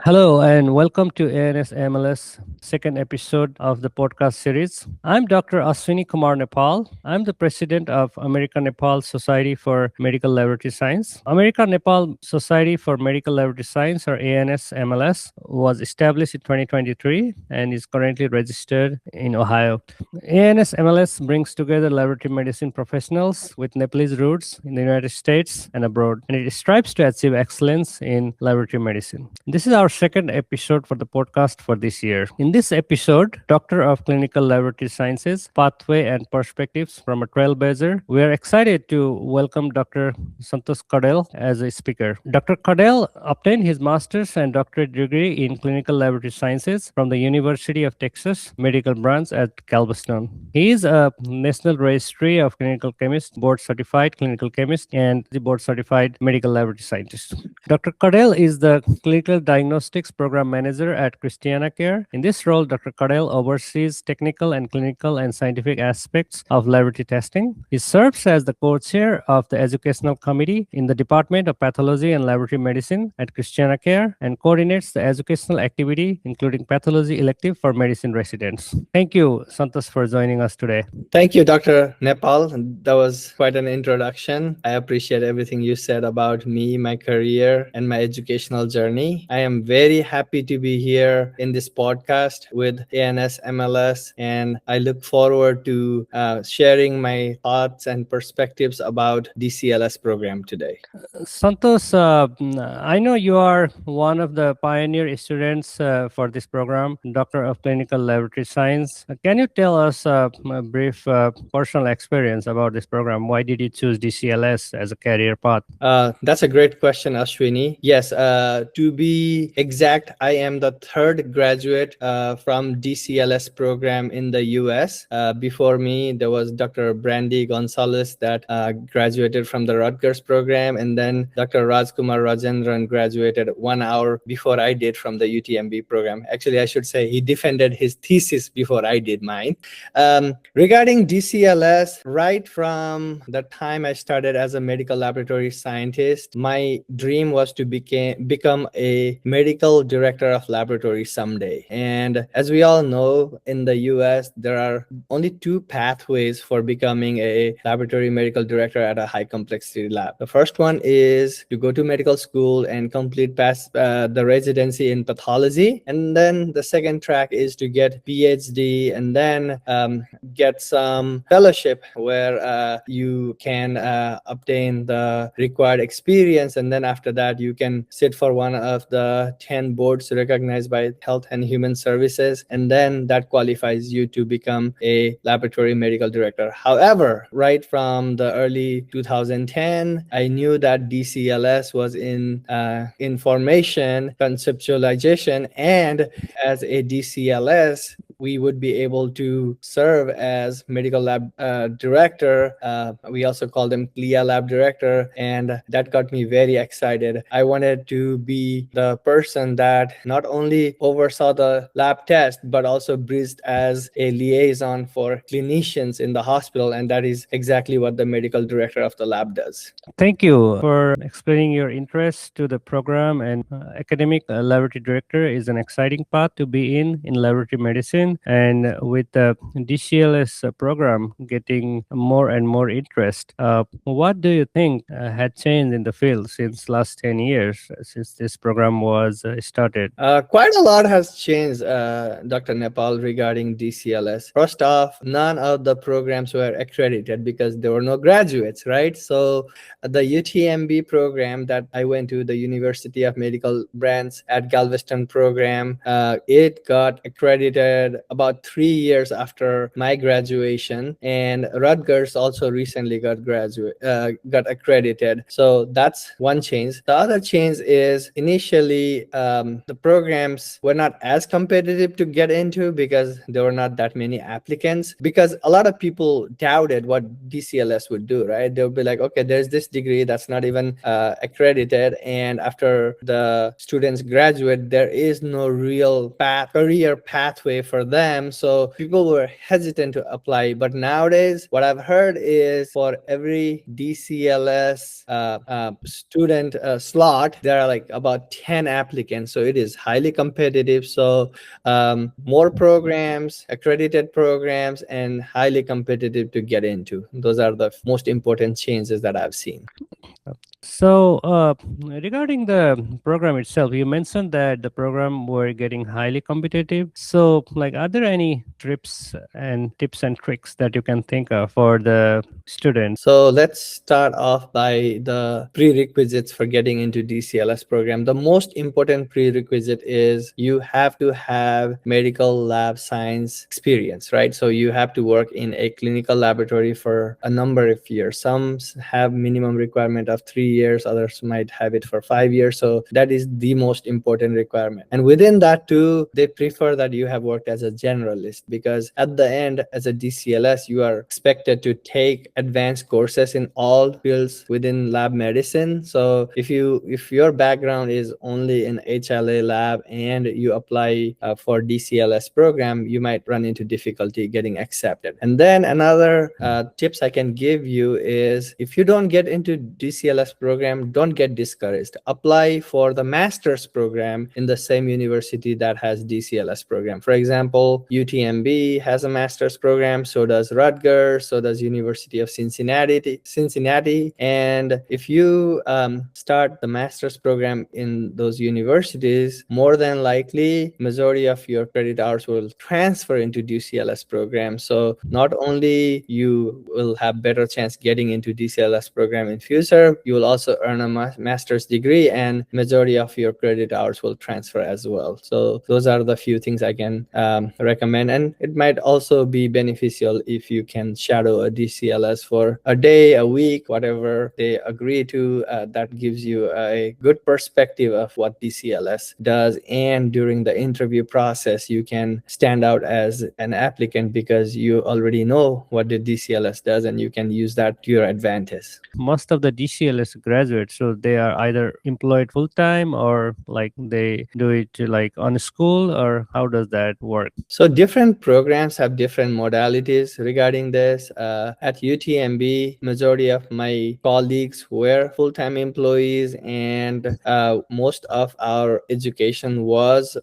Hello and welcome to ANSMLS second episode of the podcast series. I'm Dr. Ashwini Kumar Nepal. I'm the president of American Nepal Society for Medical Laboratory Science. American Nepal Society for Medical Laboratory Science, or ANSMLS, was established in 2023 and is currently registered in Ohio. ANSMLS brings together laboratory medicine professionals with Nepalese roots in the United States and abroad, and it strives to achieve excellence in laboratory medicine. This is our second episode for the podcast for this year. In this episode, Doctor of Clinical Laboratory Sciences, Pathway and Perspectives from a Trailblazer, we are excited to welcome Dr. Santosh Kadel as a speaker. Dr. Kadel obtained his master's and doctorate degree in Clinical Laboratory Sciences from the University of Texas Medical Branch at Galveston. He is a National Registry of Clinical Chemists, board certified clinical chemist, and the board certified medical laboratory scientist. Dr. Kadel is the Clinical Diagnostics Program Manager at Christiana Care. In this role, Dr. Kadel oversees technical and clinical and scientific aspects of laboratory testing. He serves as the co-chair of the Educational Committee in the Department of Pathology and Laboratory Medicine at Christiana Care and coordinates the educational activity, including pathology elective for medicine residents. Thank you, Santosh, for joining us today. Thank you, Dr. Nepal. That was quite an introduction. I appreciate everything you said about me, my career, and my educational journey. I am very happy to be here in this podcast with ANSMLS, and I look forward to sharing my thoughts and perspectives about DCLS program today. Santosh, I know you are one of the pioneer students for this program, Doctor of Clinical Laboratory Science. Can you tell us a brief personal experience about this program? Why did you choose DCLS as a career path? That's a great question, Ashwini. Yes, to be exact, I am the third graduate from DCLS program in the US. Before me, there was Dr. Brandy Gonzalez that graduated from the Rutgers program, and then Dr. Rajkumar Rajendran graduated 1 hour before I did from the UTMB program. Actually, I should say he defended his thesis before I did mine. Regarding DCLS, right from the time I started as a medical laboratory scientist, my dream was to become a medical director of laboratory someday. And as we all know, in the US, there are only two pathways for becoming a laboratory medical director at a high complexity lab. The first one is to go to medical school and complete the residency in pathology. And then the second track is to get PhD and then get some fellowship where you can obtain the required experience. And then after that, you can sit for one of the 10 boards recognized by Health and Human Services. And then that qualifies you to become a laboratory medical director. However, right from the early 2010, I knew that DCLS was in formation, conceptualization, and as a DCLS, we would be able to serve as medical lab director. We also call them CLIA lab director, and that got me very excited. I wanted to be the person that not only oversaw the lab test, but also bridged as a liaison for clinicians in the hospital, and that is exactly what the medical director of the lab does. Thank you for explaining your interest to the program. And academic laboratory director is an exciting path to be in laboratory medicine. And with the DCLS program getting more and more interest, what do you think had changed in the field since last 10 years, since this program was started? Quite a lot has changed, Dr. Nepal, regarding DCLS. First off, none of the programs were accredited because there were no graduates, right? So the UTMB program that I went to, the University of Medical Branch at Galveston program, it got accredited about 3 years after my graduation, and Rutgers also recently got accredited. So that's one change. The other change is initially the programs were not as competitive to get into because there were not that many applicants, because a lot of people doubted what DCLS would do, right? They'll be like, okay, there's this degree that's not even accredited, and after the students graduate, there is no real career pathway for them. So people were hesitant to apply. But nowadays, what I've heard is for every DCLS student slot, there are like about 10 applicants. So it is highly competitive. So more programs, accredited programs, and highly competitive to get into. Those are the most important changes that I've seen. So, regarding the program itself, you mentioned that the program were getting highly competitive. So, like, are there any tips and tricks that you can think of for the students? So let's start off by the prerequisites for getting into DCLS program. The most important prerequisite is you have to have medical lab science experience, right? So you have to work in a clinical laboratory for a number of years. Some have minimum requirement of 3 years, others might have it for 5 years. So that is the most important requirement. And within that too, they prefer that you have worked as a generalist, because at the end, as a DCLS, you are expected to take advanced courses in all fields within lab medicine. So if your background is only in HLA lab and you apply for DCLS program, you might run into difficulty getting accepted. And then another tips I can give you is, if you don't get into DCLS program, don't get discouraged. Apply for the master's program in the same university that has DCLS program. For example, UTMB has a master's program, so does Rutgers, so does University of Cincinnati. And if you start the master's program in those universities, more than likely majority of your credit hours will transfer into DCLS program. So not only you will have better chance getting into DCLS program in future, you will also earn a master's degree, and majority of your credit hours will transfer as well. So those are the few things I can recommend. And it might also be beneficial if you can shadow a DCLS for a day, a week, whatever they agree to. That gives you a good perspective of what DCLS does. And during the interview process, you can stand out as an applicant because you already know what the DCLS does, and you can use that to your advantage. Most of the DCLS graduates, so they are either employed full time, or like they do it like on school, or how does that work? So different programs have different modalities regarding this. At UTMB, majority of my colleagues were full-time employees, and most of our education was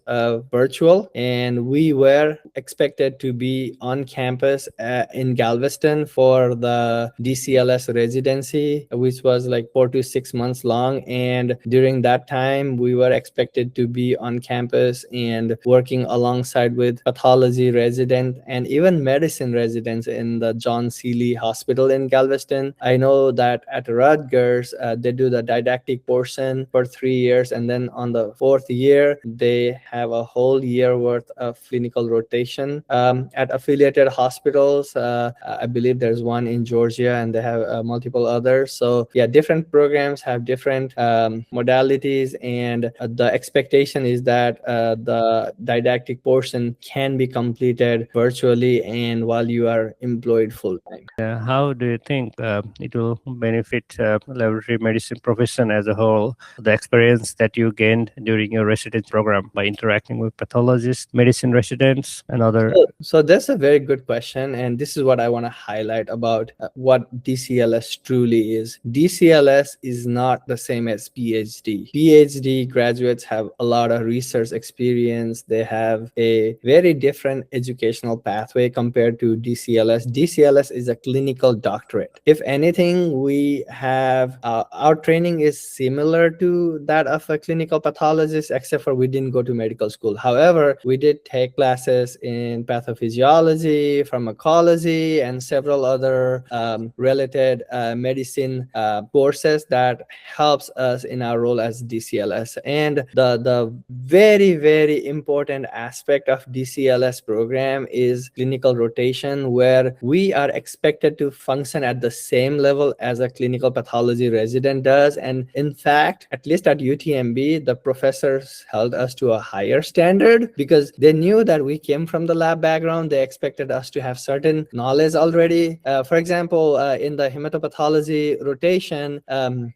virtual, and we were expected to be on campus in Galveston for the DCLS residency, which was like 4 to 6 months long. And during that time, we were expected to be on campus and working alongside with pathology resident and even medicine residents in the John Seeley Hospital in Galveston. I know that at Rutgers, they do the didactic portion for 3 years, and then on the 4th year, they have a whole year worth of clinical rotation at affiliated hospitals. I believe there's one in Georgia, and they have multiple others. So yeah, different programs have different modalities, and the expectation is that the didactic portion can be completed virtually and while you are employed full time. How do you think it will benefit laboratory medicine profession as a whole? The experience that you gained during your residence program by interacting with pathologists, medicine residents, and other. So that's a very good question, and this is what I want to highlight about what DCLS truly is. DCLS is not the same as PhD. PhD graduates have a lot of research experience. They have a very different educational pathway compared to DCLS. DCLS is a clinical doctorate. If anything, we have our training is similar to that of a clinical pathologist, except for we didn't go to medical school. However, we did take classes in pathophysiology, pharmacology, and several other related medicine courses that helps us in our role as DCLS. And the very, very important aspect of DCLS program is clinical rotation, where we are expected to function at the same level as a clinical pathology resident does. And in fact, at least at UTMB, the professors held us to a higher standard because they knew that we came from the lab background. They expected us to have certain knowledge already. For example, in the hematopathology rotation,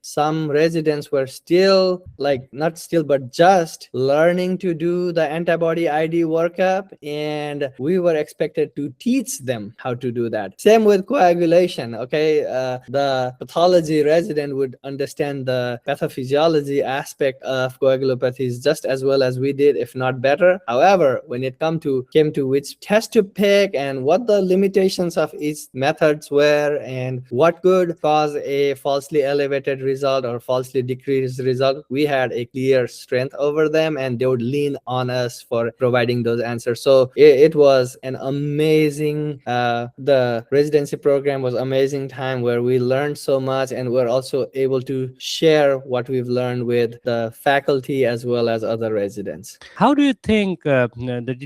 some residents were still like not still but just learning to do the antibody ID workup, and we were expected to teach them how to do that. Same with coagulation. Okay, the pathology resident would understand the pathophysiology aspect of coagulopathies just as well as we did, if not better. However, when it came to which test to pick and what the limitations of each methods were and what could cause a falsely elevated result or falsely decreased result, we had a clear strength over them, and they would lean on us for providing those answers. So it was an amazing, the residency program was amazing time where we learned so much, and we're also able to share what we've learned with the faculty as well as other residents. How do you think the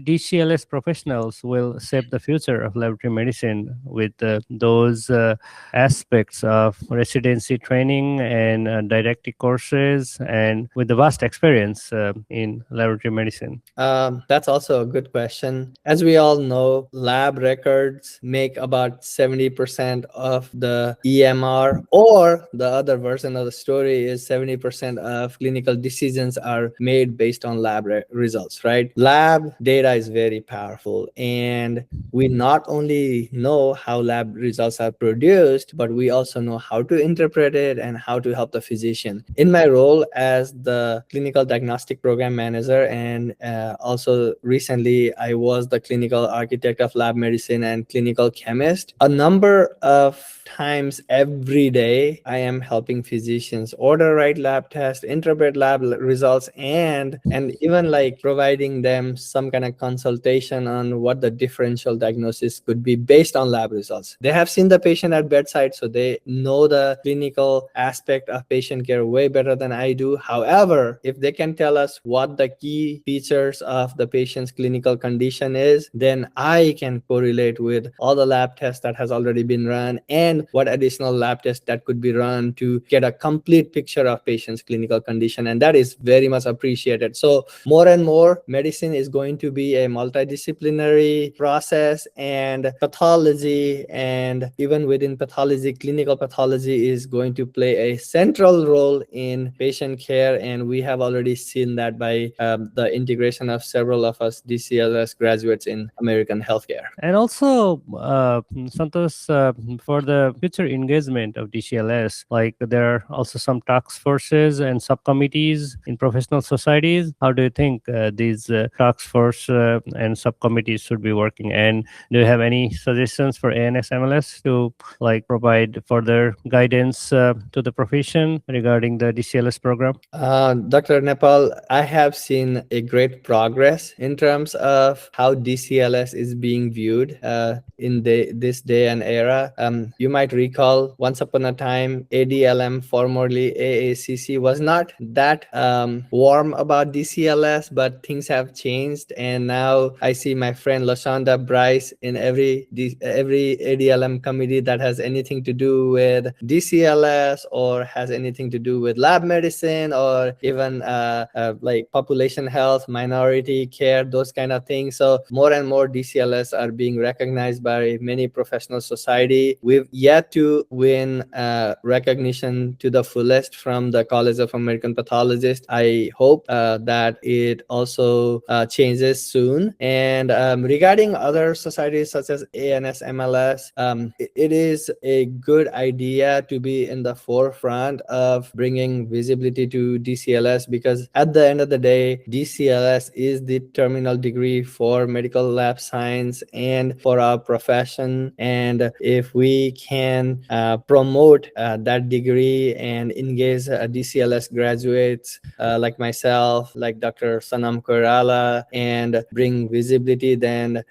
DCLS professionals will shape the future of laboratory medicine with those aspects of residency training and didactic courses and with the vast experience in laboratory medicine? That's also a good question. As we all know, lab records make about 70% of the EMR, or the other version of the story is 70% of clinical decisions are made based on lab results, right? Lab data is very powerful, and we not only know how lab results are produced, but we also know how to interpret it and how to help the physician. In my role as the clinical diagnostic program manager, and also recently I was the clinical architect of lab medicine and clinical chemist, a number of times every day I am helping physicians order right lab tests, interpret lab results, and even like providing them some kind of consultation on what the differential diagnosis could be based on lab results. They have seen the patient at bedside, so they know the clinical aspect of patient care way better than I do. However, if they can tell us what the key features of the patient's clinical condition is, then I can correlate with all the lab tests that has already been run and what additional lab tests that could be run to get a complete picture of patient's clinical condition. And that is very much appreciated. So more and more medicine is going to be a multidisciplinary process, and pathology, and even within pathology, clinical pathology is going to play a central role in patient care. And we have already seen that by the integration of several of us DCLS graduates in American healthcare. And also, Santos, for the future engagement of DCLS, like there are also some task forces and subcommittees in professional societies. How do you think these task force and subcommittees should be working? And do you have any suggestions for ANSMLS to like provide further guidance to the profession regarding the DCLS program? Dr. Nepal, I have seen a great progress in terms of how DCLS is being viewed in this day and era. You might recall once upon a time, ADLM, formerly AACC, was not that warm about DCLS, but things have changed. And now I see my friend Lashonda Bryce in every ADLM committee that has anything to do with DCLS or has anything to do with lab medicine or even like population health, minority care, those kind of things. So more and more DCLS are being recognized by many professional society. We've yet to win recognition to the fullest from the College of American Pathologists. I hope that it also changes soon. And regarding other societies such as ANSMLS, it is a good idea to be in the forefront of bringing visibility to DCLS, because at the end of the day, DCLS is the terminal degree for medical lab science and for our profession. And if we can promote that degree and engage DCLS graduates like myself, like Dr. Sanam Koirala, and bring visibility, then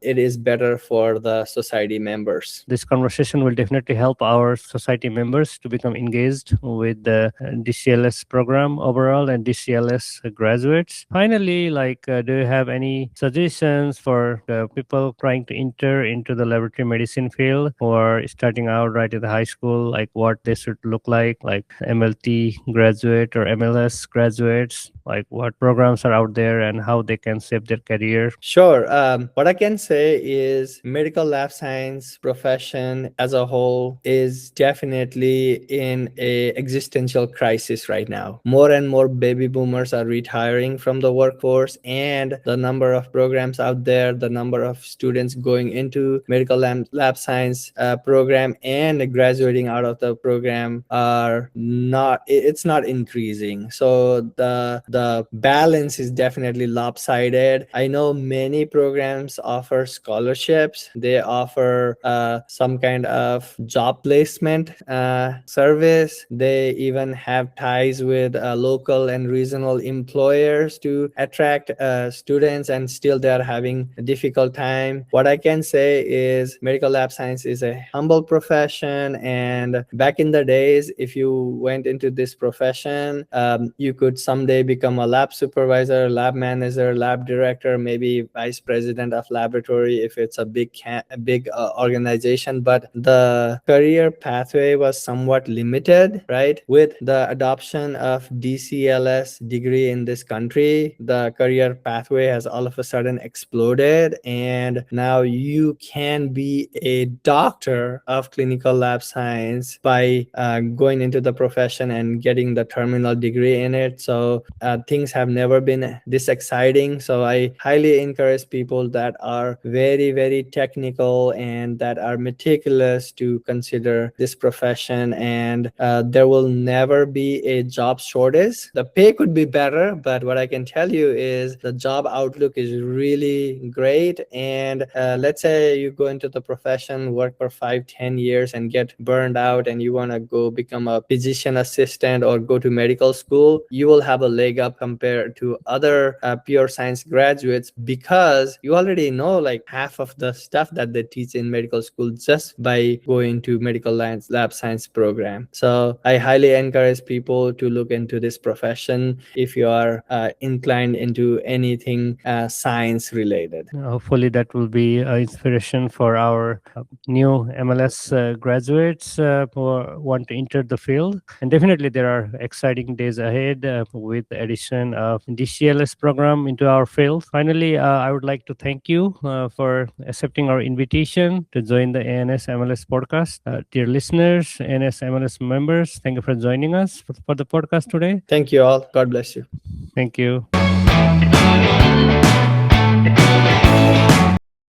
it is better for the society members. This conversation will definitely help our society members to become engaged with the DCLS program overall and DCLS graduates. Finally, like, do you have any suggestions for people trying to enter into the laboratory medicine field or starting out right at the high school, like what they should look like MLT graduate or MLS graduates, like what programs are out there and how they can shape their career? Sure. What I can say is medical lab science profession as a whole is definitely in a existential crisis right now. More and more baby boomers are retiring from the workforce, and the number of programs out there, the number of students going into medical lab science program and graduating out of the program are not, it's not increasing. So the balance is definitely lopsided. I know many programs offer scholarships. They offer some kind of job placement service. They even have ties with local and regional employers to attract students, and still they are having a difficult time. What I can say is medical lab science is a humble profession, and back in the days, if you went into this profession, you could someday become a lab supervisor, lab manager, lab director, maybe vice president of laboratory if it's a big organization. But the career pathway was somewhat limited, right? With the adoption of DCLS degree in this country, the career pathway has all of a sudden exploded, and now you can be a doctor of clinical lab science by going into the profession and getting the terminal degree in it. So things have never been this exciting. So I highly encourage people that are very, very technical and that are meticulous to consider this profession. And there will never be a job shortage. The pay could be better, but what I can tell you is the job outlook is really great. And let's say you go into the profession, work for 5-10 years and get burned out, and you want to go become a physician assistant or go to medical school, you will have a leg up compared to other pure science graduates, because you already know like half of the stuff that they teach in medical school just by going to medical lab science program. So I highly encourage people to look into this profession if you are inclined into anything science related. Hopefully, that will be inspiration for our new MLS graduates who want to enter the field. And definitely, there are exciting days ahead with the addition of DCLS program into our field. Finally, I would like to thank you for accepting our invitation to join the ANSMLS podcast. Dear listeners, ANSMLS members, thank you for joining us for the podcast today. Thank you all. God bless you. Thank you.